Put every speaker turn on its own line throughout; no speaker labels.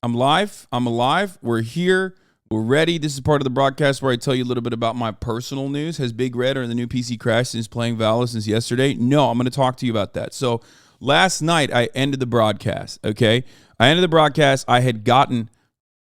I'm live. I'm alive. We're here. We're ready. This is part of the broadcast where I tell you a little bit about my personal news. Has Big Red or the new PC crashed since playing Valor since yesterday? No, I'm going to talk to you about that. So last night I ended the broadcast, okay? I ended the broadcast. I had gotten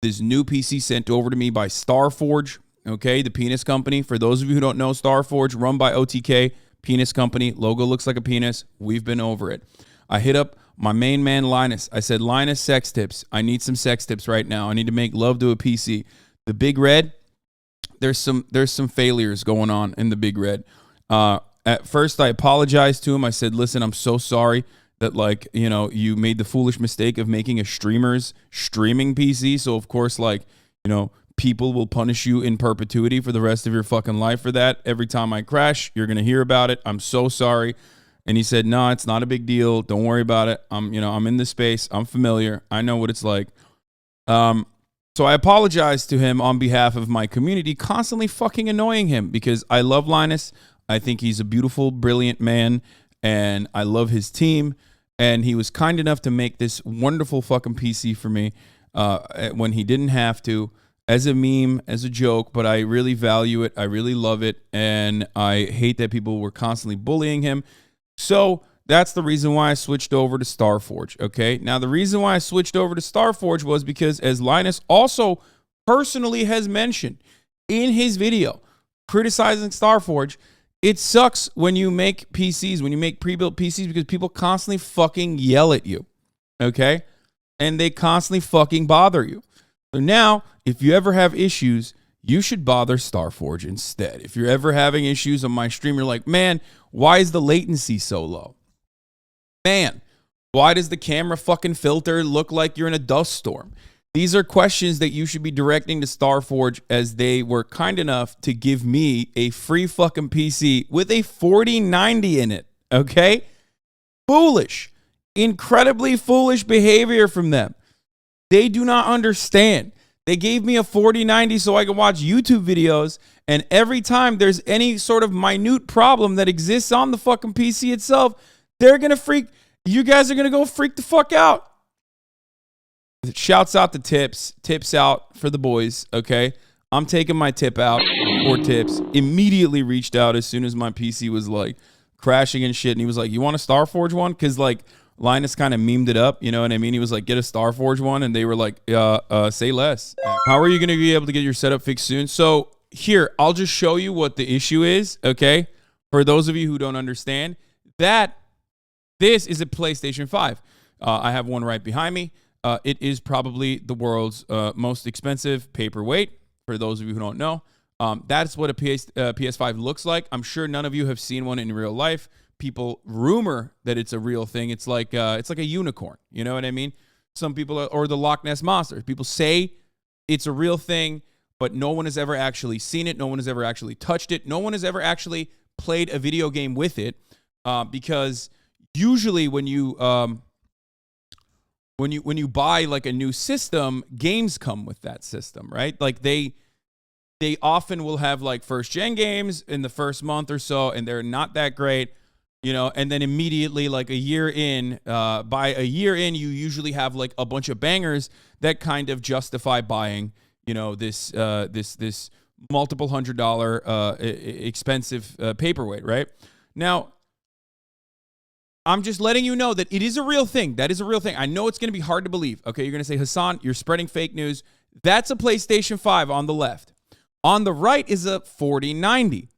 this new PC sent over to me by STARFORGE, okay, the penis company. For those of you who don't know, STARFORGE, run by OTK, penis company. Logo looks like a penis. We've been over it. I hit up my main man, Linus. I said, Linus, sex tips. I need some sex tips right now. I need to make love to a PC. The Big Red, there's some failures going on in the Big Red. At first, I apologized to him. I said, listen, I'm so sorry that, like, you know, you made the foolish mistake of making a streamer's streaming PC. So, of course, like, you know, people will punish you in perpetuity for the rest of your fucking life for that. Every time I crash, you're going to hear about it. I'm so sorry. And he said, no, it's not a big deal. Don't worry about it. I'm in this space. I'm familiar. I know what it's like. So I apologize to him on behalf of my community, constantly fucking annoying him because I love Linus. I think he's a beautiful, brilliant man, and I love his team. And he was kind enough to make this wonderful fucking PC for me when he didn't have to, as a meme, as a joke, but I really value it. I really love it, and I hate that people were constantly bullying him. So that's the reason why I switched over to STARFORGE, okay? Now, the reason why I switched over to STARFORGE was because, as Linus also personally has mentioned in his video criticizing STARFORGE, it sucks when you make PCs, when you make pre-built PCs, because people constantly fucking yell at you, okay? And they constantly fucking bother you. So now, if you ever have issues, you should bother STARFORGE instead. If you're ever having issues on my stream, you're like, man, why is the latency so low? Man, why does the camera fucking filter look like you're in a dust storm? These are questions that you should be directing to STARFORGE, as they were kind enough to give me a free fucking PC with a 4090 in it, okay? Foolish. Incredibly foolish behavior from them. They do not understand. They gave me a 4090 so I could watch YouTube videos, and every time there's any sort of minute problem that exists on the fucking PC itself, they're going to freak. You guys are going to go freak the fuck out. Shouts out to tips. Tips out for the boys, okay? I'm taking my tip out for tips. Immediately reached out as soon as my PC was, like, crashing and shit. And he was like, you want a STARFORGE one? Because, like, Linus kind of memed it up. You know what I mean? He was like, get a STARFORGE one. And they were like, say less. How are you going to be able to get your setup fixed soon? So here, I'll just show you what the issue is, okay? For those of you who don't understand, this is a PlayStation 5. I have one right behind me. It is probably the world's most expensive paperweight, for those of you who don't know. That's what a PS5 looks like. I'm sure none of you have seen one in real life. People rumor that it's a real thing. It's like a unicorn. You know what I mean? Some people or the Loch Ness Monster. People say it's a real thing, but no one has ever actually seen it. No one has ever actually touched it. No one has ever actually played a video game with it, because usually when you buy like a new system, games come with that system, right? Like they often will have like first gen games in the first month or so, and they're not that great, you know. And then immediately, like a year in, by a year in, you usually have like a bunch of bangers that kind of justify buying, you know, this multiple $100 expensive paperweight, right? Now, I'm just letting you know that it is a real thing. That is a real thing. I know it's going to be hard to believe. Okay, you're going to say, Hasan, you're spreading fake news. That's a PlayStation 5 on the left. On the right is a 4090.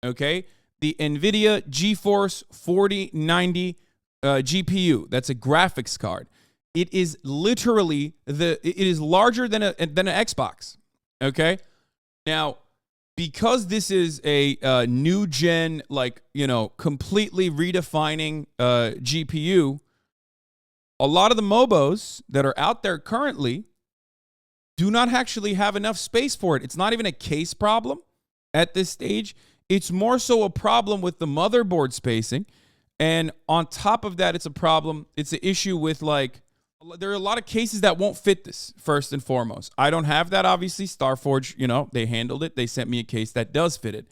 Okay, the NVIDIA GeForce 4090 GPU. That's a graphics card. It is literally it is larger than an Xbox. Okay, now, because this is a new gen, like, you know, completely redefining GPU, a lot of the MOBOs that are out there currently do not actually have enough space for it. It's not even a case problem at this stage. It's more so a problem with the motherboard spacing. And on top of that, it's a problem. It's an issue with, like, there are a lot of cases that won't fit this, first and foremost. I don't have that, obviously. STARFORGE, you know, they handled it. They sent me a case that does fit it.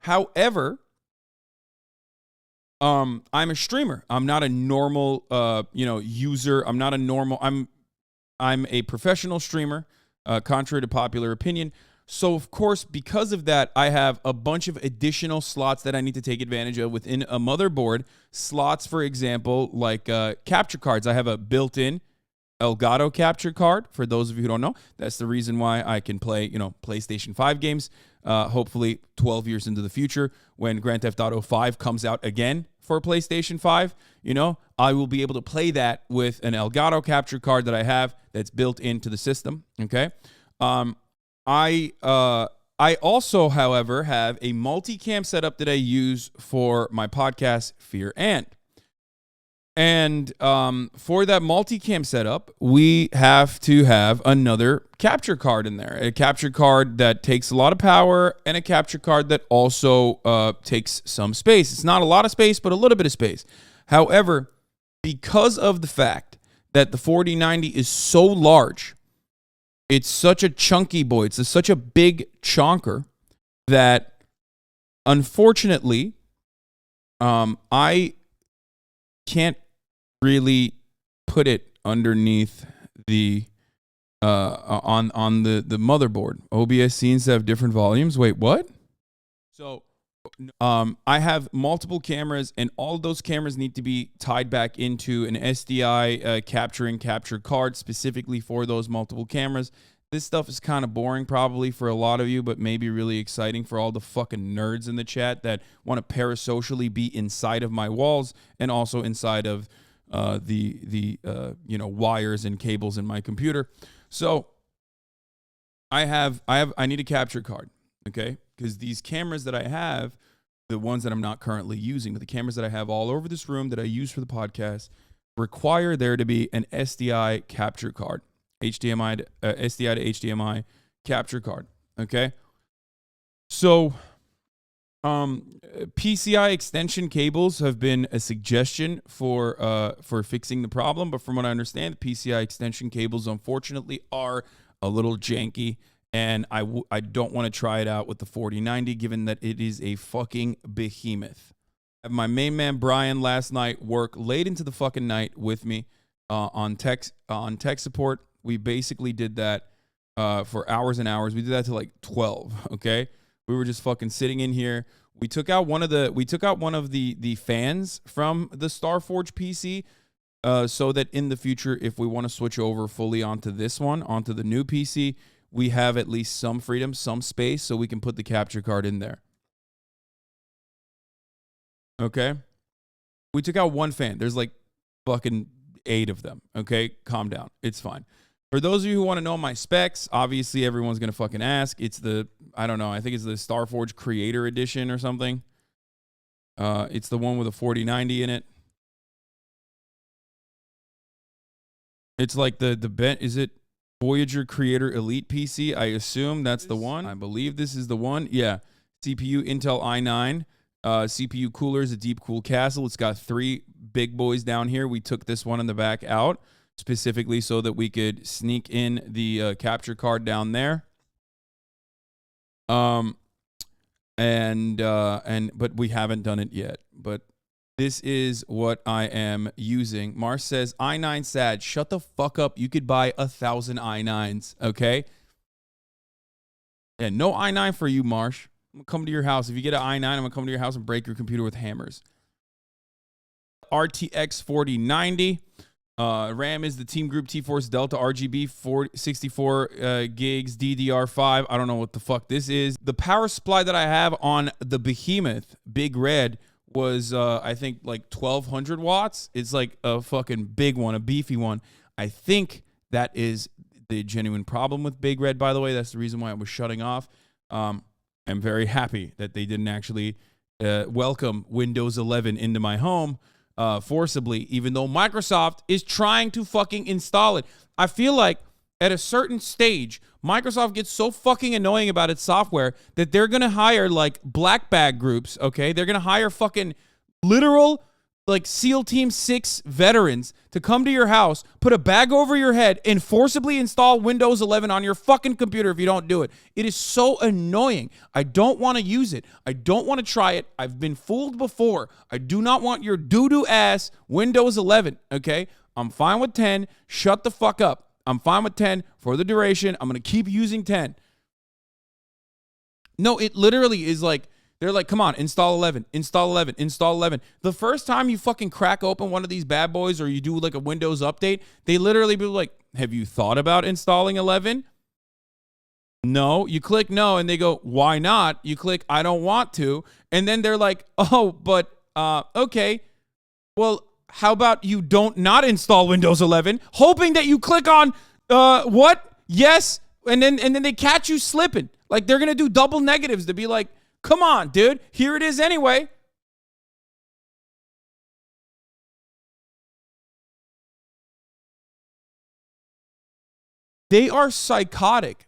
However, I'm a streamer. I'm not a normal, user. I'm I'm a professional streamer, contrary to popular opinion. So, of course, because of that, I have a bunch of additional slots that I need to take advantage of within a motherboard. Slots, for example, like capture cards. I have a built-in Elgato capture card. For those of you who don't know, that's the reason why I can play, PlayStation 5 games. Hopefully 12 years into the future, when Grand Theft Auto 5 comes out again for PlayStation 5, I will be able to play that with an Elgato capture card that I have that's built into the system. Okay. I also, however, have a multicam setup that I use for my podcast, Fear And for that multicam setup, we have to have another capture card in there. A capture card that takes a lot of power and a capture card that also takes some space. It's not a lot of space, but a little bit of space. However, because of the fact that the 4090 is so large, it's such a chunky boy, it's such a big chonker that, unfortunately, I can't really put it underneath the on the motherboard. OBS scenes have different volumes. Wait, what? So I have multiple cameras, and all of those cameras need to be tied back into an SDI capture card specifically for those multiple cameras. This stuff is kind of boring probably for a lot of you, but maybe really exciting for all the fucking nerds in the chat that want to parasocially be inside of my walls and also inside of the wires and cables in my computer. So I need a capture card, okay? Because these cameras that I have, the ones that I'm not currently using, but the cameras that I have all over this room that I use for the podcast, require there to be an SDI capture card. SDI to HDMI capture card. Okay. So, PCI extension cables have been a suggestion for fixing the problem, but from what I understand, the PCI extension cables unfortunately are a little janky, and I don't want to try it out with the 4090, given that it is a fucking behemoth. I have my main man Brian last night work late into the fucking night with me on tech support. We basically did that for hours and hours. We did that till like 12. Okay, we were just fucking sitting in here. We took out one of the fans from the STARFORGE PC, so that in the future, if we want to switch over fully onto the new PC, we have at least some freedom, some space, so we can put the capture card in there. Okay, we took out one fan. There's like fucking 8 of them. Okay, calm down. It's fine. For those of you who want to know my specs, obviously everyone's going to fucking ask. It's I think it's the STARFORGE Creator Edition or something. It's the one with a 4090 in it. It's like is it Voyager Creator Elite PC? I assume that's the one. I believe this is the one. Yeah. CPU Intel i9. CPU cooler is a Deep Cool Castle. It's got 3 big boys down here. We took this one in the back out, specifically so that we could sneak in the capture card down there. But we haven't done it yet. But this is what I am using. Mars says, i9 sad. Shut the fuck up. You could buy 1,000 i9s, okay? Yeah, no i9 for you, Marsh. I'm going to come to your house. If you get an i9, I'm going to come to your house and break your computer with hammers. RTX 4090. RAM is the Team Group T-Force Delta RGB 64 gigs DDR5. I don't know what the fuck this is. The power supply that I have on the behemoth Big Red was I think like 1,200 watts. It's like a fucking big one, a beefy one. I think that is the genuine problem with Big Red, by the way. That's the reason why it was shutting off. I'm very happy that they didn't actually welcome Windows 11 into my home forcibly, even though Microsoft is trying to fucking install it. I feel like at a certain stage, Microsoft gets so fucking annoying about its software that they're going to hire like black bag groups, okay? They're going to hire fucking literal like SEAL Team 6 veterans to come to your house, put a bag over your head, and forcibly install Windows 11 on your fucking computer if you don't do it. It is so annoying. I don't want to use it. I don't want to try it. I've been fooled before. I do not want your doo-doo ass Windows 11, okay? I'm fine with 10. Shut the fuck up. I'm fine with 10 for the duration. I'm going to keep using 10. No, it literally is like, they're like, come on, install 11, install 11, install 11. The first time you fucking crack open one of these bad boys or you do like a Windows update, they literally be like, have you thought about installing 11? No. You click no, and they go, why not? You click, I don't want to. And then they're like, oh, but, okay. Well, how about you don't not install Windows 11, hoping that you click on, what? Yes. And then they catch you slipping. Like, they're going to do double negatives to be like, come on, dude. Here it is anyway. They are psychotic.